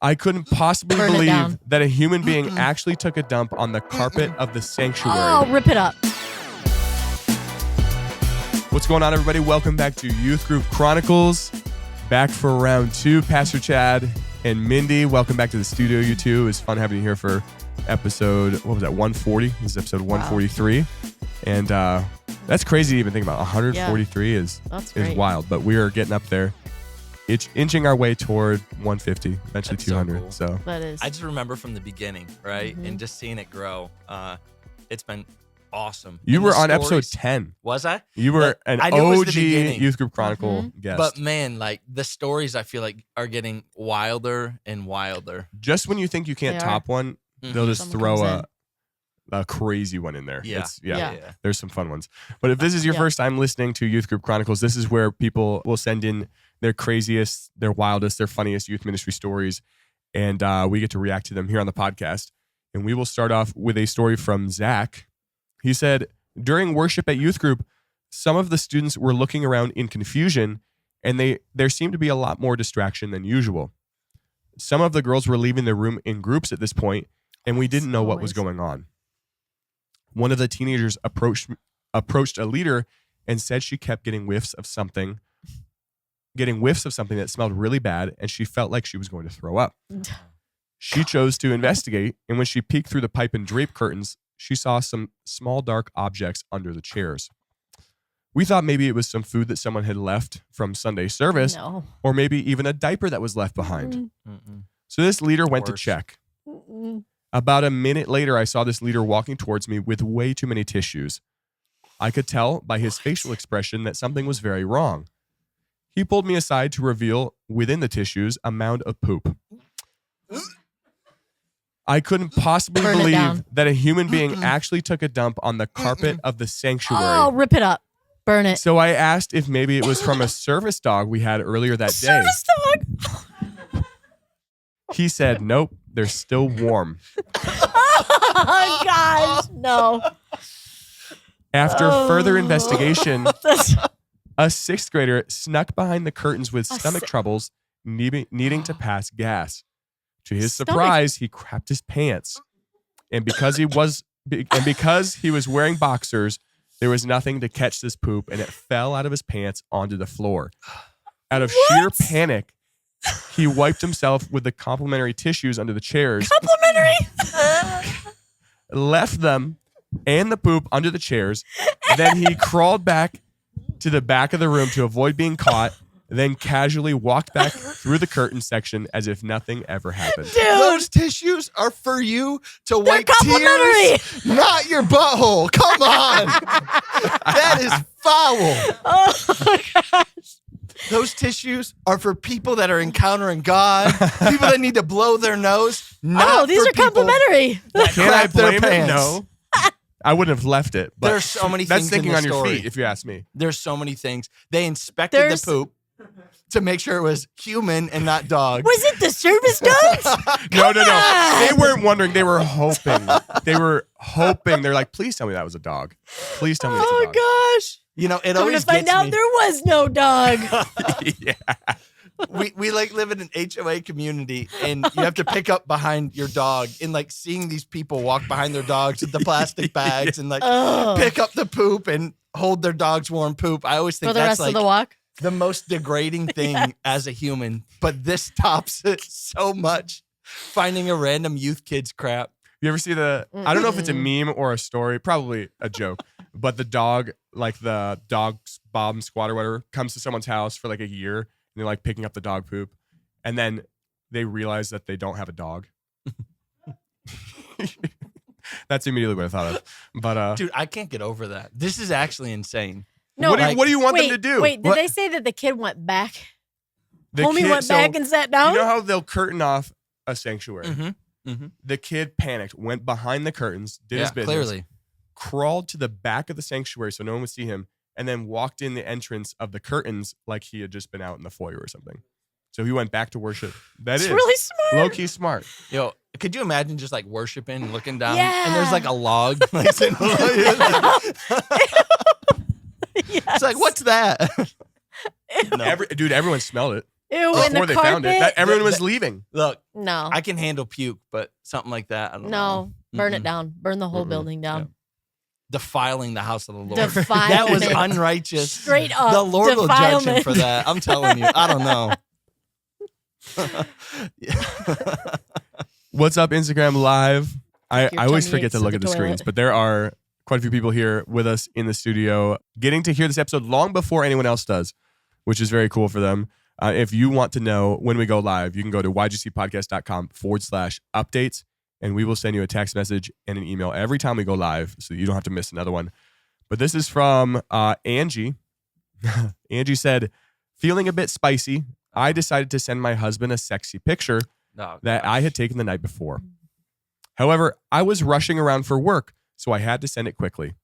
I couldn't possibly Burn it believe down. that a human being actually took a dump on the carpet of the sanctuary. Oh, rip it up. What's going on, everybody? Welcome back to Youth Group Chronicles. Back for round 2. Pastor Chad and Mindy, welcome back to the studio, you two. It was fun having you here for episode, 140? This is episode 143. And that's crazy to even think about. 143 is wild, but we are getting up there. It's inching our way toward 150, eventually That's 200. So cool. So That is. I just remember from the beginning, right? And just seeing it grow. It's been awesome. you And were the on episode stories- 10. Was I? You were an I knew it was the OG beginning. Youth Group Chronicle guest. But man, like the stories I feel like are getting wilder and wilder. Just when you think you can't They are. top one, they'll just Someone throw comes a crazy one in there. Yeah. It's, there's some fun ones. But if this is your first time listening to Youth Group Chronicles, this is where people will send in their craziest, their wildest, their funniest youth ministry stories. And we get to react to them here on the podcast. And we will start off with a story from Zach. He said, during worship at youth group, some of the students were looking around in confusion, and there seemed to be a lot more distraction than usual. Some of the girls were leaving the room in groups at this point, and we didn't know what was going on. One of the teenagers approached a leader and said she kept getting whiffs of something that smelled really bad, and she felt like she was going to throw up. She chose to investigate, and when she peeked through the pipe and drape curtains, she saw some small dark objects under the chairs. We thought maybe it was some food that someone had left from Sunday service, or maybe even a diaper that was left behind. So this leader went to check. About a minute later, I saw this leader walking towards me with way too many tissues. I could tell by his facial expression that something was very wrong. He pulled me aside to reveal within the tissues a mound of poop. I couldn't possibly believe that a human being actually took a dump on the carpet of the sanctuary. Oh, rip it up. Burn it. So I asked if maybe it was from a service dog we had earlier that day. Service dog? He said, nope, they're still warm. Oh, gosh. No. After further investigation, a 6th grader snuck behind the curtains with stomach troubles, needing to pass gas. To his surprise, he crapped his pants. And because he was wearing boxers, there was nothing to catch this poop, and it fell out of his pants onto the floor. Out of sheer panic, he wiped himself with the complimentary tissues under the chairs. Left them and the poop under the chairs. Then he crawled back to the back of the room to avoid being caught, then casually walked back through the curtain section as if nothing ever happened. Dude. Those tissues are for you to wipe complimentary. tears, not your butthole. Come on. That is foul. Oh, my gosh. Those tissues are for people that are encountering God, people that need to blow their nose. Not These for are people complimentary. that Can I crap their blame it? pants. No. I wouldn't have left it. But There's so many that's things thinking in the on your story. feet, if you ask me. There's so many things. They inspected the poop to make sure it was human and not dog. Was it the service dogs? No. They weren't wondering. They were hoping. They're like, please tell me that was a dog. Please tell me it's a dog. Gosh. You know, it I'm always going to find gets out me. there was no dog. Yeah. We like live in an HOA community, and you have to pick up behind your dog, and like seeing these people walk behind their dogs with the plastic bags and like pick up the poop and hold their dog's warm poop. I always think For the that's rest like of the walk? the most degrading thing as a human, but this tops it so much. Finding a random youth kid's crap. You ever see I don't know if it's a meme or a story, probably a joke, but the dog, like the dog's bomb squad or whatever, comes to someone's house for like a year. And they're like picking up the dog poop. And then they realize that they don't have a dog. That's immediately what I thought of. But Dude, I can't get over that. This is actually insane. No, what do you want them to do? Wait, did they say that the kid went back? The kid went back and sat down? You know how they'll curtain off a sanctuary? Mm-hmm. The kid panicked, went behind the curtains, did his business, clearly. crawled to the back of the sanctuary so no one would see him, and then walked in the entrance of the curtains like he had just been out in the foyer or something. So he went back to worship. That's really smart. Low-key smart. Yo, could you imagine just like worshiping and looking down Yeah. and there's like a log? Like, sitting- It's like, what's that? No. Everyone smelled it. Ew, in before the they found it. carpet? Everyone was leaving. Look, No. I can handle puke, but something like that, I don't know. No. Burn it Mm-mm. down. Burn the whole Mm-mm. building down. Defiling the house of the Lord. Defilement. That was unrighteous. Straight up. The Lord will judge him defilement. for that. I'm telling you. I don't know. What's up, Instagram Live? I Your always tummy forget to aches look at at the the screens, toilet. but there are quite a few people here with us in the studio getting to hear this episode long before anyone else does, which is very cool for them. If you want to know when we go live, you can go to ygcpodcast.com/updates, and we will send you a text message and an email every time we go live so that you don't have to miss another one. But this is from Angie. Angie said, feeling a bit spicy, I decided to send my husband a sexy picture that I had taken the night before. However, I was rushing around for work, so I had to send it quickly.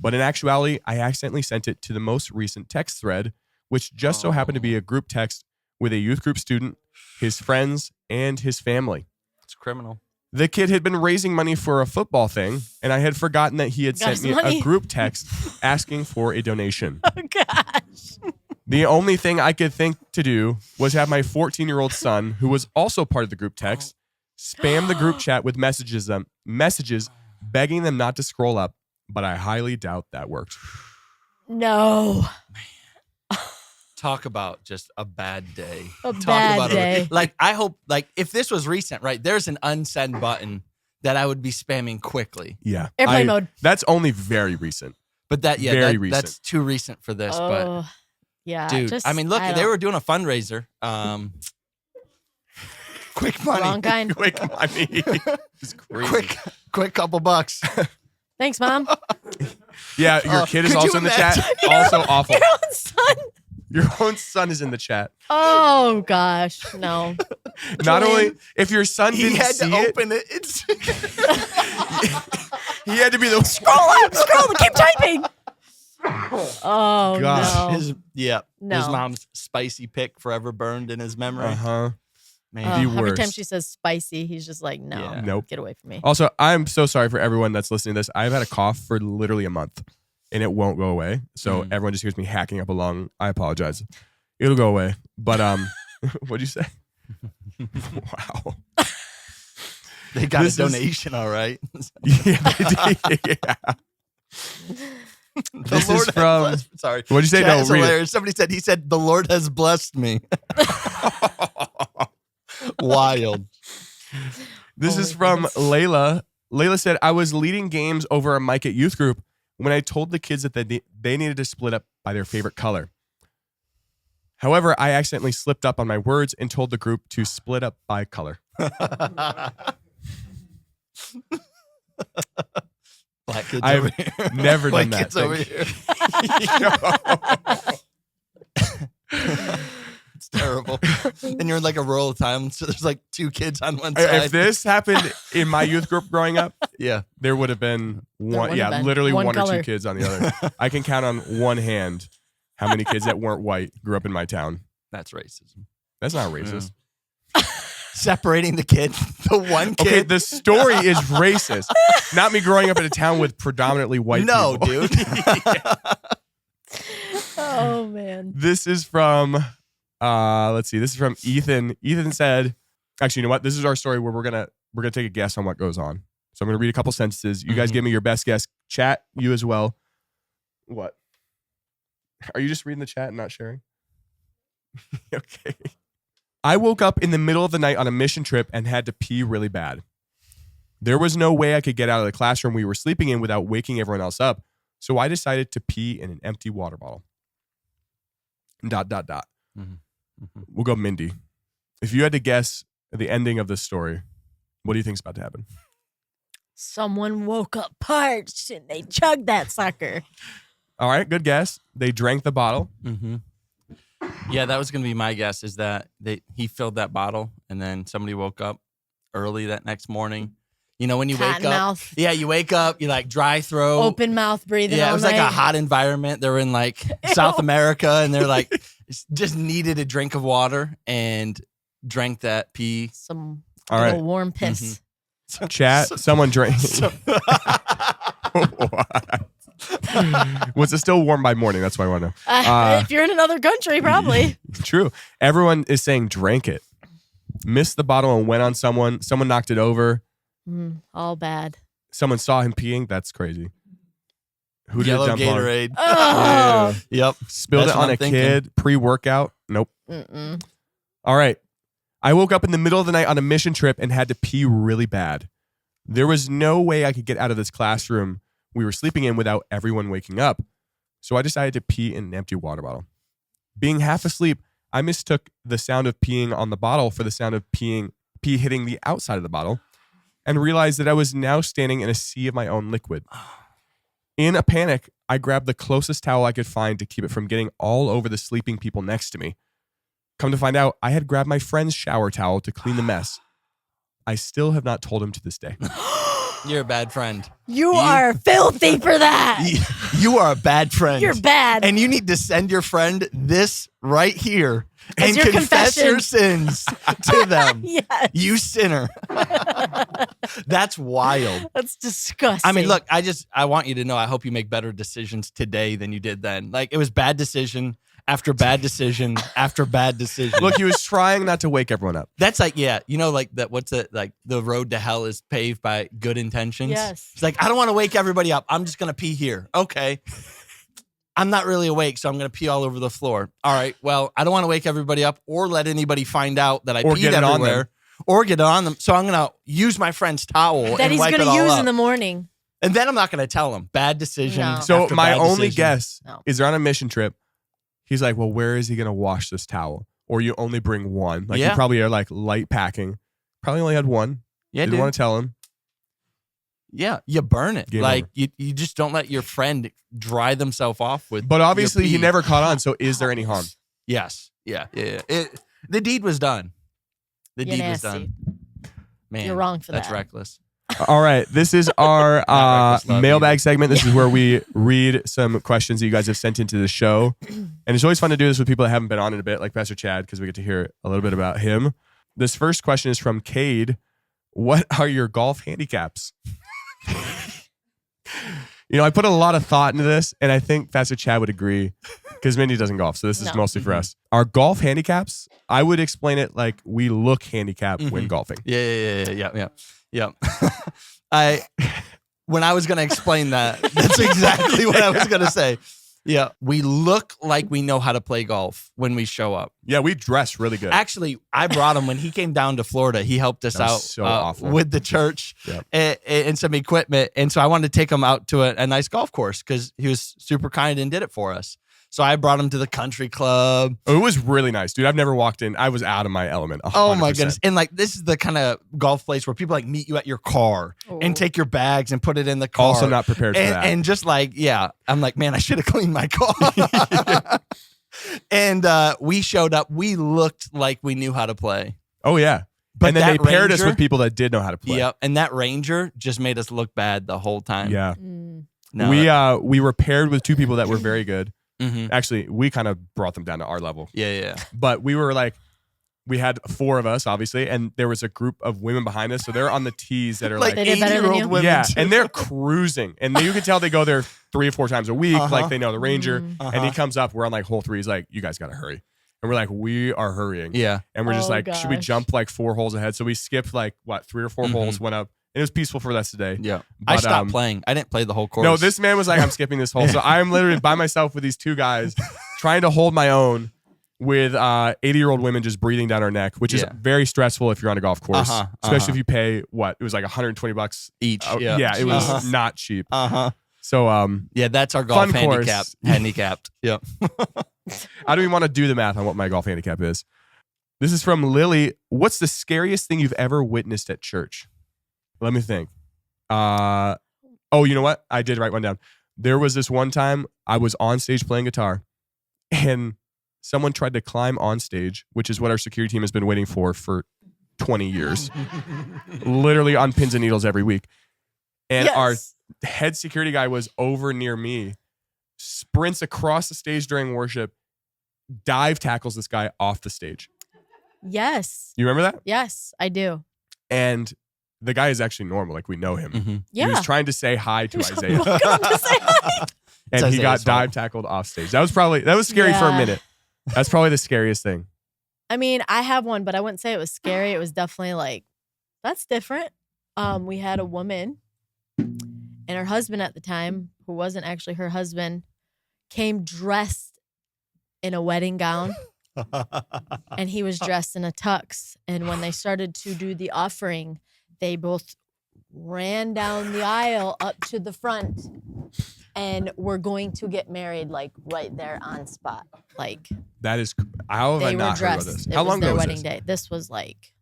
But in actuality, I accidentally sent it to the most recent text thread, which just so happened to be a group text with a youth group student, his friends, and his family. It's criminal. The kid had been raising money for a football thing, and I had forgotten that he had Got sent me his money. a group text asking for a donation. Oh, gosh. The only thing I could think to do was have my 14-year-old son, who was also part of the group text, spam the group chat with messages begging them not to scroll up, but I highly doubt that worked. No. Talk about just a bad day. A Talk bad about day. Like, I hope, like, if this was recent, right, there's an unsend button that I would be spamming quickly. Yeah. Airplane mode. That's only very recent. But that, yeah, Very that, recent. that's too recent for this. Oh, yeah. But, dude, just, I mean, look, they don't- were doing a fundraiser. Quick money. Wrong kind. Quick money. It's crazy. Quick couple bucks. Thanks, Mom. Yeah, your kid is could you also in the chat. imagine? Also awful. Your own son. Your own son is in the chat. Oh, gosh. No. Not only if your son He didn't had see to it, open it. It's he had to be the Scroll up. Scroll. Keep typing. Oh, Gosh. no. his No. mom's spicy pick forever burned in his memory. Uh-huh. Man, The Every time worst. she says spicy, he's just like, no. Yeah. Nope. Get away from me. Also, I'm so sorry for everyone that's listening to this. I've had a cough for literally a month, and it won't go away. So everyone just hears me hacking up a lung. I apologize. It'll go away. But what'd you say? Wow. they got This a is- donation, all right. Yeah, they did. Yeah. The This is Lord has from- blessed- Sorry. What'd you say? Chat No, is read it. hilarious. Somebody said, the Lord has blessed me. Wild. This Oh is my from goodness. Layla. Layla said, I was leading games over a mic at youth group when I told the kids that they needed to split up by their favorite color. However, I accidentally slipped up on my words and told the group to split up by color. Black kids I've over here. never White done that. kids over Thank here. It's terrible. And you're in like a roll of time, so there's like two kids on one side. If this happened in my youth group growing up, yeah. there would have been one. would Yeah, have been literally one one or color. two kids on the other. I can count on one hand how many kids that weren't white grew up in my town. That's racism. That's not racist. Separating the kid, the one kid. Okay, the story is racist. Not me growing up in a town with predominantly white no, people. dude. Oh, man. This is from, let's see. This is from Ethan. Ethan said, actually, you know what? This is our story where we're gonna take a guess on what goes on. So I'm gonna read a couple sentences. You guys Mhm. give me your best guess. Chat, you as well. What? Are you just reading the chat and not sharing? Okay. I woke up in the middle of the night on a mission trip and had to pee really bad. There was no way I could get out of the classroom we were sleeping in without waking everyone else up, so I decided to pee in an empty water bottle. ... Mhm. We'll go Mindy. If you had to guess the ending of this story, what do you think's about to happen? Someone woke up parched and they chugged that sucker. All right, good guess. They drank the bottle. Mm-hmm. Yeah, that was gonna be my guess. Is that he filled that bottle and then somebody woke up early that next morning. You know when you wake Cotton up, mouth, yeah, you wake up, you like dry throat, open mouth breathing. Yeah, it all was like a night. hot environment. They're in like South America, and they're like just needed a drink of water and drank that pee. Some All right. little warm piss. Chat, someone drank. So- What? Was it still warm by morning? That's what I want to know. If you're in another country, probably. True. Everyone is saying drank it. Missed the bottle and went on someone. Someone knocked it over. All bad. Someone saw him peeing. That's crazy. Who did Yellow it dump Gatorade. on? Oh. Yep. Spilled That's it what on I'm a thinking. kid. Pre-workout. Nope. Mm-mm. All right. I woke up in the middle of the night on a mission trip and had to pee really bad. There was no way I could get out of this classroom we were sleeping in without everyone waking up. So I decided to pee in an empty water bottle. Being half asleep, I mistook the sound of peeing on the bottle for the sound of pee hitting the outside of the bottle and realized that I was now standing in a sea of my own liquid. In a panic, I grabbed the closest towel I could find to keep it from getting all over the sleeping people next to me. Come to find out, I had grabbed my friend's shower towel to clean the mess. I still have not told him to this day. You're a bad friend. You are filthy for that. You are a bad friend. You're bad. And you need to send your friend this right here As and your confess confession. your sins to them. Yes. You sinner. That's wild. That's disgusting. I mean, look, I want you to know, I hope you make better decisions today than you did then. Like, it was bad decision after bad decision after bad decision. Look, he was trying not to wake everyone up. That's like, yeah, you know, like that. What's it like? The road to hell is paved by good intentions. Yes. It's like, I don't want to wake everybody up. I'm just gonna pee here. Okay. I'm not really awake, so I'm gonna pee all over the floor. All right. Well, I don't want to wake everybody up or let anybody find out that I Or peed get it on everywhere, them. or get it on them. So I'm gonna use my friend's towel that and he's wipe going it to all use up. in the morning. And then I'm not gonna tell him. Bad decision. No. So after my bad only decision. guess No. is they're on a mission trip. He's like, well, where is he going to wash this towel? Or you only bring one. Like, you Yeah. probably are like light packing. Probably only had one. Yeah, Didn't dude. want to tell him. Yeah, you burn it. Game like over. you just don't let your friend dry themselves off with. But obviously, your he pee. never caught on. So is there any harm? Yes. Yeah. The deed was done. The You're deed was nasty. done. Man, You're wrong for that's that. reckless. All right. This is our reckless love mailbag either. segment. This is where we read some questions that you guys have sent into the show. And it's always fun to do this with people that haven't been on in a bit, like Pastor Chad, because we get to hear a little bit about him. This first question is from Cade. What are your golf handicaps? You know, I put a lot of thought into this, and I think Pastor Chad would agree because Mindy doesn't golf. So this is No. mostly for us. Our golf handicaps, I would explain it like we look handicapped when Mhm. golfing. Yeah. When I was gonna explain that, that's exactly what I was gonna say. Yeah, we look like we know how to play golf when we show up. Yeah, we dress really good. Actually, I brought him when he came down to Florida. He helped us That was out so awful. with the church Yep. and some equipment. And so I wanted to take him out to a nice golf course because he was super kind and did it for us. So I brought him to the country club. Oh, it was really nice, dude. I've never walked in. I was out of my element. 100%. Oh my goodness. And like, this is the kind of golf place where people like meet you at your car and Oh. take your bags and put it in the car. Also not prepared for and, that. and just like, yeah, I'm like, man, I should have cleaned my car. And we showed up. We looked like we knew how to play. Oh, yeah. But and then they that paired us Ranger- with people that did know how to play. Yep. And that Ranger just made us look bad the whole time. Yeah. No, We were paired with two people that were very good. mhm. Actually, we kind of brought them down to our level. Yeah. But we were like, we had four of us, obviously, and there was a group of women behind us. So they're on the tees that are Like They did better than 80-year-old you? women. yeah, too. and they're cruising. And you can tell they go there 3 or 4 times a week. Uh-huh. Like they know the Ranger. Mm. Uh-huh. And he comes up, we're on like hole 3. He's like, you guys got to hurry. And we're like, we are hurrying. Yeah. And we're just Oh, like, should we gosh. jump like 4 holes ahead? So we skipped like, 3 or 4 Mhm. holes, went up. And it was peaceful for the rest of the day. Yeah. I But, stopped playing. I didn't play the whole course. No, this man was like, I'm skipping this hole. So I'm literally by myself with these 2 guys trying to hold my own with 80-year-old women just breathing down our neck, which is Yeah. very stressful if you're on a golf course, Uh-huh, especially uh-huh. if you pay what? It was like $120 each. Oh, Yeah. it was Jesus. not cheap. Uh-huh. So Yeah, that's our golf Fun course. handicapped. Yep. I don't even want to do the math on what my golf handicap is. This is from Lily. What's the scariest thing you've ever witnessed at church? Let me think. Oh, you know what? I did write one down. There was this one time I was on stage playing guitar and someone tried to climb on stage, which is what our security team has been waiting for 20 years, literally on pins and needles every week. And our Yes. head security guy was over near me, sprints across the stage during worship, dive tackles this guy off the stage. Yes. You remember that? Yes, I do. And the guy is actually normal. Like we know him. Mm-hmm. Yeah. He was trying to say hi to Isaiah. Welcome to say hi. And he got dive tackled off stage. That was scary for a Yeah. minute. That's probably the scariest thing. I mean, I have one, but I wouldn't say it was scary. It was definitely like, that's different. We had a woman and her husband at the time, who wasn't actually her husband, came dressed in a wedding gown and he was dressed in a tux. And when they started to do the offering, they both ran down the aisle up to the front and were going to get married like right there on spot. Like That is, how have I they were not heard about dressed. this? It How was long their ago was wedding this? day. This was like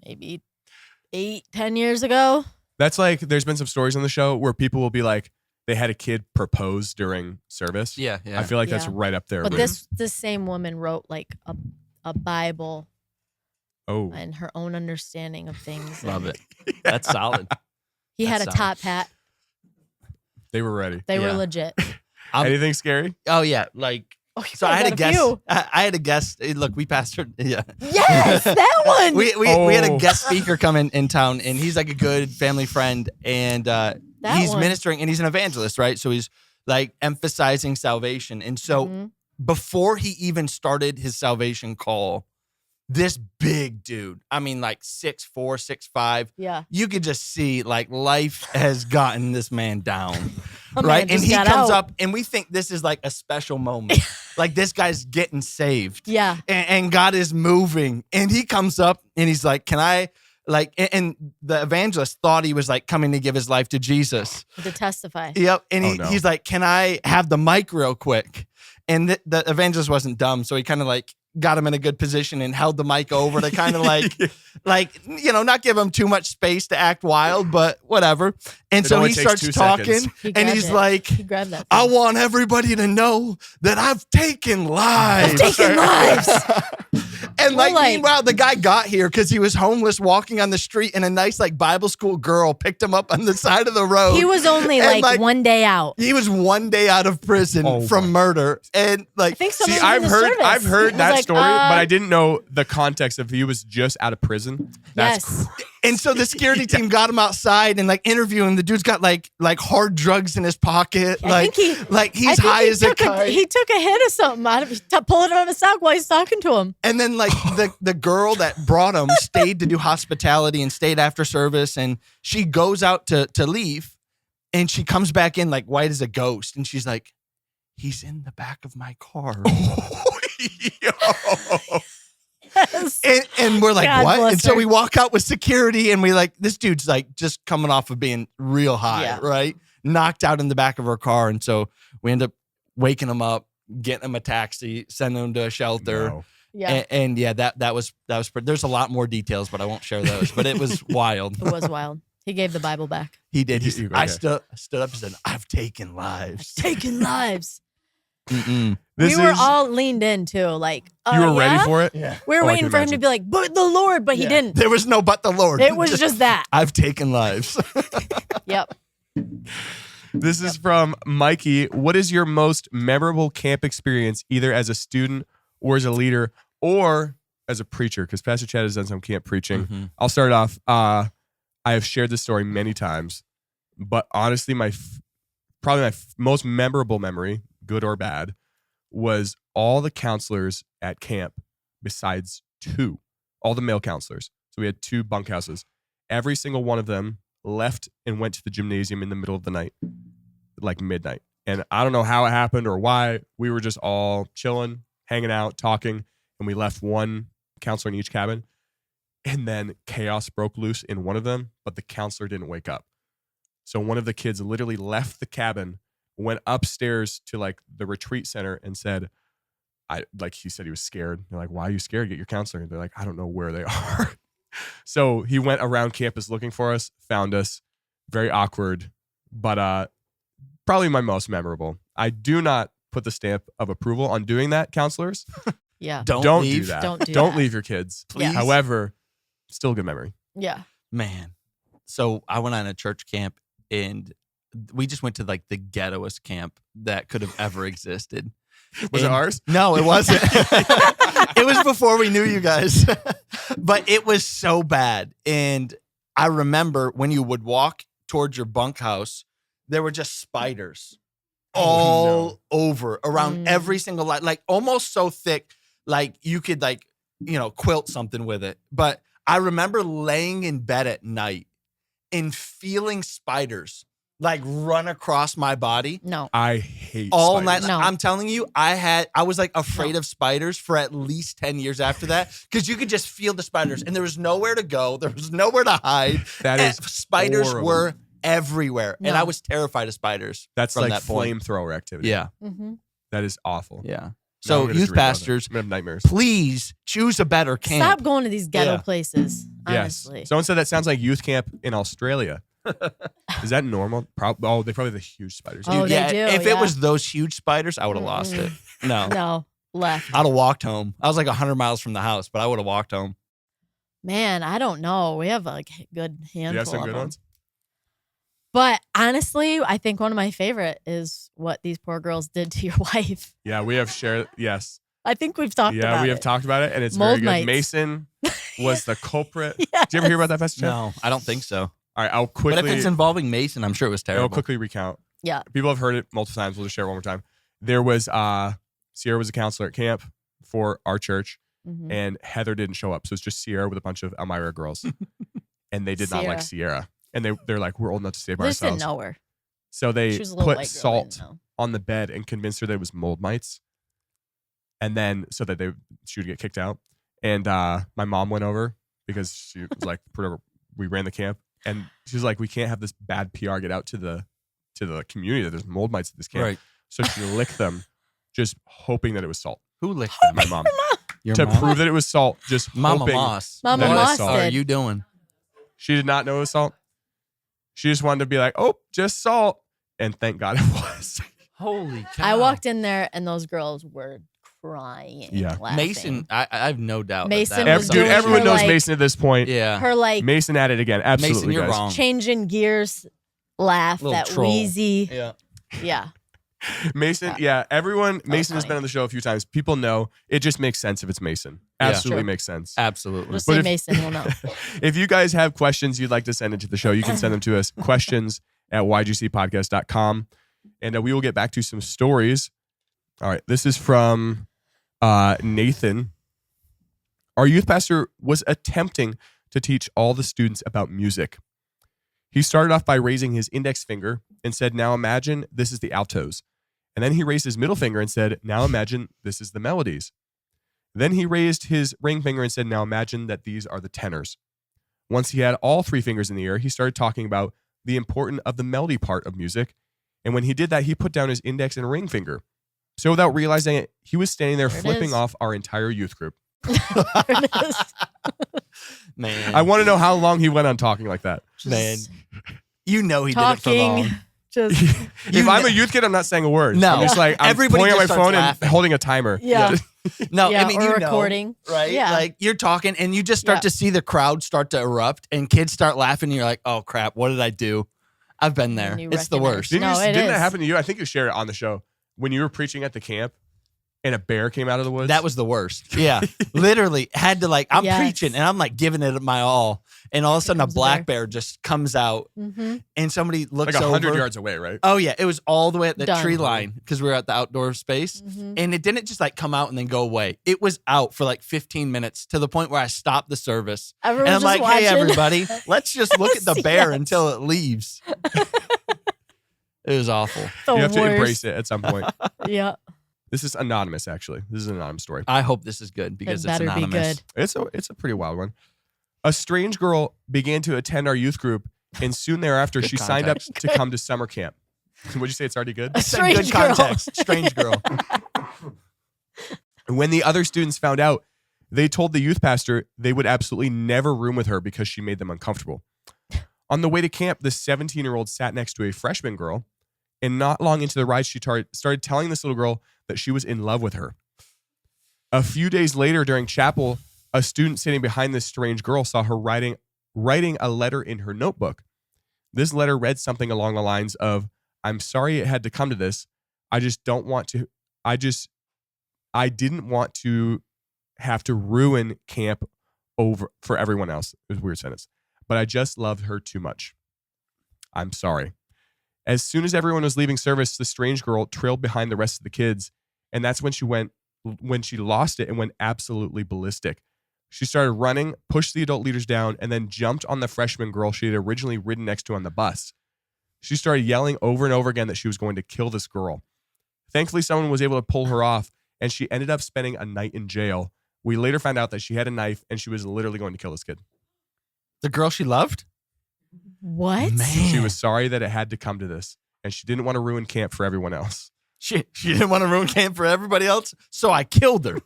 maybe 8-10 years ago. That's like, there's been some stories on the show where people will be like, they had a kid propose during service. Yeah. I feel like that's Yeah. right up there. But with- this same woman wrote like a Bible oh, and her own understanding of things. Love and it. That's solid. He had a That's top hat. they were ready. They were Yeah. legit. Anything scary? Oh yeah, like Oh, so I had a got guest. few. I had a guest. Look, we pastored. Yeah. Yes, that one. We had a Oh. guest speaker come in town, and he's like a good family friend, and he's one. ministering, and he's an evangelist, right? So he's like emphasizing salvation, and so Mhm. before he even started his salvation call, this big dude, I mean, like 6'4", 6'5", Yeah. you could just see like life has gotten this man down. A man Right. And just he got comes out. up and we think this is like a special moment. Like this guy's getting saved. Yeah. And God is moving. And he comes up and he's like, can I like, and the evangelist thought he was like coming to give his life to Jesus. To testify. Yep. And Oh, no. he's like, can I have the mic real quick? And the evangelist wasn't dumb. So he kind of like got him in a good position and held the mic over to kind of like, not give him too much space to act wild, but whatever. And It so only he takes starts 2 talking seconds. He and grabbed he's it. like, He grabbed that. I thing. want everybody to know that I've taken lives. Taken lives. And We're like- meanwhile, the guy got here because he was homeless walking on the street, and a nice like Bible school girl picked him up on the side of the road. He was only And, like 1 day out. He was 1 day out of prison Oh from my murder, and like I think See, someone I've in the heard service I've heard was that like, story, but I didn't know the context of he was just out of prison. That's Yes. And so the security team got him outside and like interviewing. The dude's got like hard drugs in his pocket. I think he- he's high as a kite. He took a hit of something out of pulling it out of his sock while he's talking to him. And then like the girl that brought him stayed to do hospitality and stayed after service. And she goes out to leave and she comes back in like white as a ghost. And she's like, he's in the back of my car. And we're like, God what? bless And so her. we walk out with security and we like, this dude's like just coming off of being real high, Yeah. right? Knocked out in the back of our car. And so we end up waking him up, getting him a taxi, sending him to a shelter. No. Yeah. And yeah, that was there's a lot more details, but I won't share those. But it was wild. It was wild. He gave the Bible back. He did. You- I okay. stood up and said, I've taken lives. Taking lives. Mm-mm. This we were is all leaned in too. Like, you were ready yeah? for it. Yeah. We were Oh, I waiting can for him to imagine. be like, but the Lord, but he Yeah. didn't. There was no but the Lord. It was just that. I've taken lives. Yep. This is from Mikey. What is your most memorable camp experience, either as a student or as a leader or as a preacher? Because Pastor Chad has done some camp preaching. Mhm. I'll start off. I have shared this story many times, but honestly, probably my most memorable memory, good or bad, was all the counselors at camp besides 2, all the male counselors. So we had 2 bunkhouses. Every single one of them left and went to the gymnasium in the middle of the night, like midnight. And I don't know how it happened or why. We were just all chilling, hanging out, talking, and we left one counselor in each cabin. And then chaos broke loose in one of them, but the counselor didn't wake up. So one of the kids literally left the cabin, went upstairs to like the retreat center and said, he said he was scared. They're like, why are you scared? Get your counselor. And they're like, I don't know where they are. So he went around campus looking for us, found us. Very awkward, but probably my most memorable. I do not put the stamp of approval on doing that, counselors. Yeah. Don't Don't leave. do that. Don't do Don't that. leave your kids. Please. However, still a good memory. Yeah. Man. So I went on a church camp and we just went to like the ghettoest camp that could have ever existed. Was it And- ours? No, it wasn't. It was before we knew you guys. But it was so bad. And I remember when you would walk towards your bunkhouse, there were just spiders all over around every single light, like almost so thick, like you could like, quilt something with it. But I remember laying in bed at night and feeling spiders like run across my body. No. I hate all spiders. night. No. I'm telling you, I was like afraid of spiders for at least 10 years after that, because you could just feel the spiders and there was nowhere to go. There was nowhere to hide. That is spiders horrible. were everywhere. No. And I was terrified of spiders. That's from like that point. flamethrower activity. Yeah. Mm-hmm. That is awful. Yeah. Now I'm So gonna youth dream about it. pastors, I'm gonna have nightmares. please choose a better camp. Stop going to these ghetto Yeah. places. Honestly. Yes. Someone said that sounds like youth camp in Australia. Is that normal? They probably have the huge spiders. Oh, they do, If yeah. it was those huge spiders, I would have lost it. No. No, left. I'd have walked home. I was like 100 miles from the house, but I would have walked home. Man, I don't know. We have a good Do you handful have some of good them. ones? But honestly, I think one of my favorite is what these poor girls did to your wife. Yeah, we have shared. Yes. I think we've talked about Yeah, we it. have talked about it, and it's Mold very good. mites. Mason was the culprit. Yes. Did you ever hear about that, Pastor Jeff? No, I don't think so. All right, I'll But if quickly. it's involving Mason, I'm sure it was I'll terrible. quickly recount. Yeah. People have heard it multiple times. We'll just share it one more time. There was Sierra was a counselor at camp for our church, Mhm. and Heather didn't show up, so it's just Sierra with a bunch of Elmira girls, and they did not like Sierra, and they're like, we're old enough to stay by They just didn't ourselves. know her. So they She was a little put white girl, salt I didn't know. on the bed and convinced her that it was mold mites, and then so that she would get kicked out. And my mom went over because she was like, we ran the camp, and she was like, we can't have this bad PR get out to the community that there's mold mites at this camp. Right. So she licked them, just hoping that it was salt. Who licked them? My mom. Your To mom? prove that it was salt, just Mama hoping. Moss. Mama That is Moss salt. What are did. you doing? She did not know it was salt. She just wanted to be like, oh, just salt. And thank God it was. Holy cow. I walked in there and those girls were crying. Yeah. Laughing. Mason, I have no doubt. Mason that was Dude, doing everyone her, knows like- Mason at this point. Yeah. Her like Mason at it again. Absolutely, Mason, you're guys. wrong. changing gears laugh, Little that troll. wheezy. Yeah. Yeah. Mason, yeah, everyone. Mason has funny. been on the show a few times. People know it just makes sense if it's Mason. Yeah. Absolutely Sure. makes sense. Absolutely. Just But say if- Mason will know. If you guys have questions you'd like to send into the show, you can send them to us. questions@ygcpodcast.com. And we will get back to some stories. All right. This is from Nathan. Our youth pastor was attempting to teach all the students about music. He started off by raising his index finger and said, now imagine this is the altos. And then he raised his middle finger and said, now imagine this is the melodies. Then he raised his ring finger and said, now imagine that these are the tenors. Once he had all three fingers in the air, he started talking about the importance of the melody part of music. And when he did that, he put down his index and ring finger. So without realizing it, he was standing there There it flipping is. off our entire youth group. There it is. Man. I want to know how long he went on talking like that. Man. Just You know he did it for talking. long. Just If I'm a youth kid, I'm not saying a word. No. I'm just like, I'm Everybody pulling out my just starts phone and laughing. holding a timer. yeah. No, yeah, I mean, or you know, recording. right? Yeah. Like you're talking and you just start Yeah. to see the crowd start to erupt and kids start laughing and you're like, oh crap, what did I do? I've been there. you It's the recognize- worst. Didn't, No, it didn't that is. happen to you? I think you shared it on the show. When you were preaching at the camp and a bear came out of the woods. That was the worst. Yeah. Literally had to like, I'm Yes. preaching and I'm like giving it my all. And all of a sudden a comes the black bear just comes out Mm-hmm. and somebody looks like 100 over. yards away, right? Oh yeah. It was all the way at the Done. tree line because we were at the outdoor space. Mm-hmm. And it didn't just like come out and then go away. It was out for like 15 minutes to the point where I stopped the service. Everyone And I'm was like, just hey, watching. everybody, let's just look at the bear Yes. until it leaves. It was awful. The You have to worst. embrace it at some point. Yeah. This is anonymous, actually. This is an anonymous story. I hope this is good because it's better be anonymous. good. It's a pretty wild one. A strange girl began to attend our youth group, and soon thereafter, Good she signed up context. to come to summer camp. Would you say it's already good? A It's a strange good girl. context. Strange girl. When the other students found out, they told the youth pastor they would absolutely never room with her because she made them uncomfortable. On the way to camp, the 17-year-old sat next to a freshman girl, and not long into the ride, she started telling this little girl that she was in love with her. A few days later, during chapel, a student sitting behind this strange girl saw her writing a letter in her notebook. This letter read something along the lines of, I'm sorry it had to come to this. I didn't want to have to ruin camp for everyone else. It was a weird sentence. But I just loved her too much. I'm sorry. As soon as everyone was leaving service, the strange girl trailed behind the rest of the kids. And that's when she lost it and went absolutely ballistic. She started running, pushed the adult leaders down, and then jumped on the freshman girl she had originally ridden next to on the bus. She started yelling over and over again that she was going to kill this girl. Thankfully, someone was able to pull her off, and she ended up spending a night in jail. We later found out that she had a knife, and she was literally going to kill this kid. The girl she loved? What? Man. She was sorry that it had to come to this, and she didn't want to ruin camp for everyone else. She didn't want to ruin camp for everybody else, so I killed her.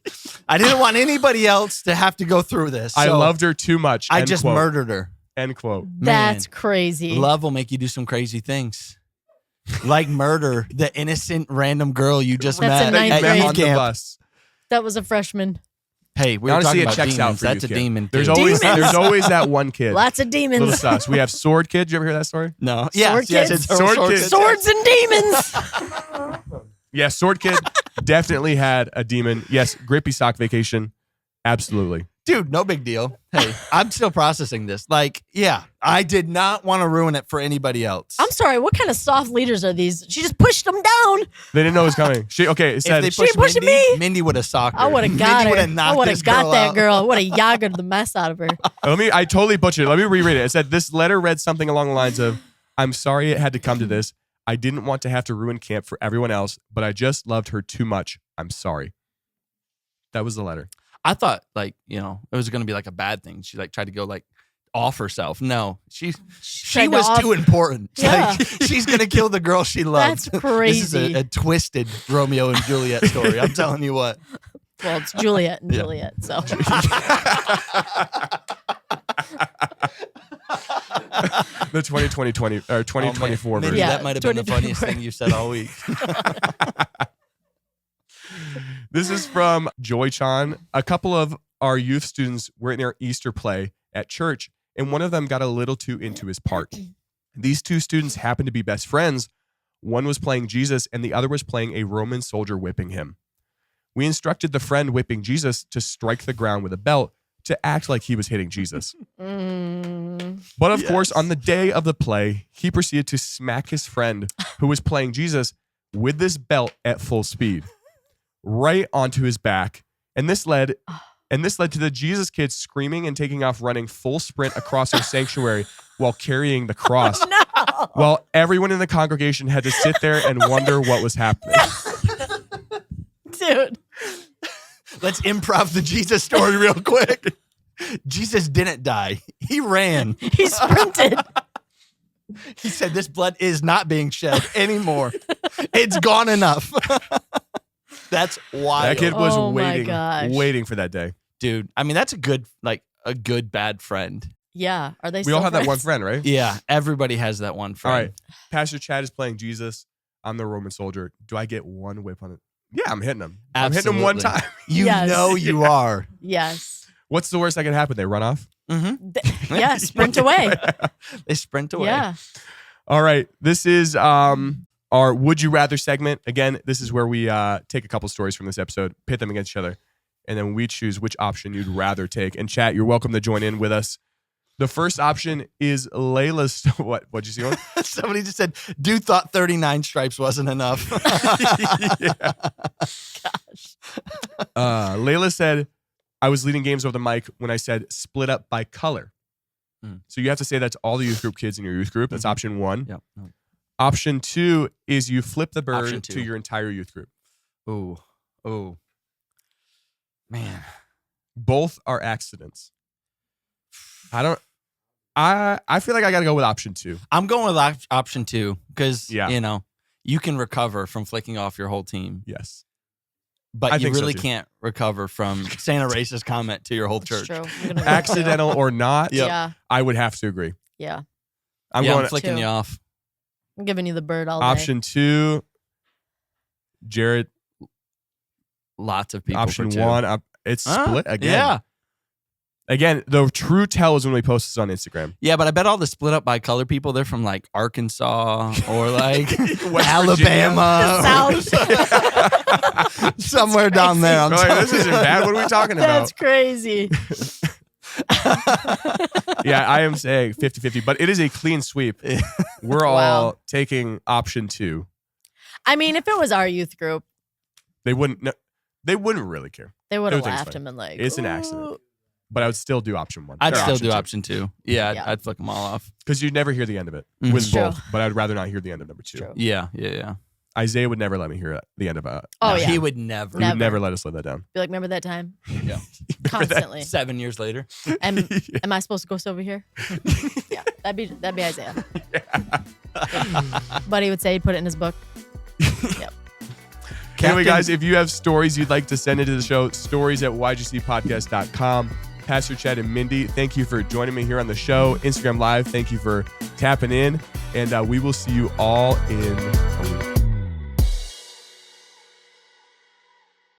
I didn't want anybody else to have to go through this. So I loved her too much. I End just quote. murdered her. End quote. That's Man, crazy. Love will make you do some crazy things. Like murder the innocent random girl you just That's met in ninth at grade. youth on the camp. bus. That was a freshman. Hey, we were Honestly, talking it about checks demons. out for That's a youth camp. demon. There's too. always Demons. there's always that one kid. Lots of Little demons. sus. We have Sword Kid. Did you ever hear that story? No. Yes, Sword yes, kids. it's Sword sword kids. kids. Swords and demons. Yeah, Sword Kid definitely had a demon. Yes, Grippy Sock Vacation. Absolutely. Dude, no big deal. Hey, I'm still processing this. Like, yeah, I did not want to ruin it for anybody else. I'm sorry. What kind of soft leaders are these? She just pushed them down. They didn't know it was coming. It if said they She pushed pushing Mindy, me. Mindy would have socked her. I would have got Mindy would her. have I knocked would this have got girl that out. girl. I would have yagered the mess out of her. I totally butchered it. Let me reread it. It said, this letter read something along the lines of, I'm sorry it had to come to this. I didn't want to have to ruin camp for everyone else, but I just loved her too much. I'm sorry. That was the letter. I thought, like, you know, it was going to be like a bad thing. She like tried to go like off herself. No, she tried to was off- too important. Yeah. Like, she's going to kill the girl she loves. That's crazy. This is a twisted Romeo and Juliet story. I'm telling you what. Well, it's Juliet and Yeah. Juliet. So The 2024 Mindy, version. Yeah, that might have been the 2024. funniest thing you said all week. This is from Joy Chan. A couple of our youth students were in their Easter play at church, and one of them got a little too into his part. These two students happened to be best friends. One was playing Jesus, and the other was playing a Roman soldier whipping him. We instructed the friend whipping Jesus to strike the ground with a belt to act like he was hitting Jesus. But of course, on the day of the play, he proceeded to smack his friend who was playing Jesus with this belt at full speed, right onto his back. And this led to the Jesus kid screaming and taking off running full sprint across our sanctuary while carrying the cross. no. While everyone in the congregation had to sit there and wonder what was happening. Dude. Let's improv the Jesus story real quick. Jesus didn't die. He ran. He sprinted. He said, this blood is not being shed anymore. It's gone enough. That's wild. That kid was Oh my gosh. waiting for that day. Dude, I mean, that's a good bad friend. Yeah. Are they We still all have that one friends? friend, right? Yeah, everybody has that one All friend. right. Pastor Chad is playing Jesus. I'm the Roman soldier. Do I get one whip on it? Yeah, I'm hitting him. I'm hitting him one Absolutely. time. You Yes. know you are. Yes. What's the worst that can happen? They run off? Mm-hmm. Yeah. Sprint away. They sprint away. Yeah. All right. This is our Would You Rather segment. Again, this is where we take a couple stories from this episode, pit them against each other, and then we choose which option you'd rather take. And chat, you're welcome to join in with us. The first option is Layla's. What'd you see on? Somebody just said, dude thought 39 stripes wasn't enough. Yeah. Gosh. Layla said, I was leading games over the mic when I said split up by color. So you have to say that to all the youth group kids in your youth group. That's option one. Yep. Option two is you flip the bird Option two. to your entire youth group. Ooh. Man. Both are accidents. I feel like I got to go with option two. I'm going with option two because, Yeah. you know, you can recover from flicking off your whole team, Yes. but I you think so, really too. can't recover from saying a racist comment to your whole That's church. true. I'm gonna go Accidental or not, Yep. Yeah. I would have to agree. Yeah. I'm I'm going flicking Two. you off. I'm giving you the bird all day. option two. Jared, Lots of people. option for two. one. It's split again. Yeah. Again, the true tell is when we post this on Instagram. Yeah, but I bet all the split up by color people, they're from like Arkansas or like West Alabama. The Somewhere down there. I'm We're like, telling this isn't you. bad. What are we talking about? That's crazy. Yeah, I am saying 50-50, but it is a clean sweep. We're all taking option 2. I mean, if it was our youth group, They wouldn't really care. they would They have would think it's laughed fine. and been like, It's an "Ooh." accident. But I would still do option 1. I'd Or still do 2. option 2. Yeah, Yeah. I'd flick them all off. Because you'd never hear the end of it Mhm. with True. both, but I'd rather not hear the end of number 2. True. Yeah. Isaiah would never let me hear the end of Oh, No, yeah. He would never. He would Never. never let us live that down. Be like, remember that time? Yeah. Constantly. 7 years later. Am I supposed to go over here? Yeah, that'd be Isaiah. But he would say he'd put it in his book. Yep. Anyway, guys, if you have stories you'd like to send into the show, stories@ygcpodcast.com. Pastor Chad and Mindy, thank you for joining me here on the show. Instagram Live, thank you for tapping in. And we will see you all in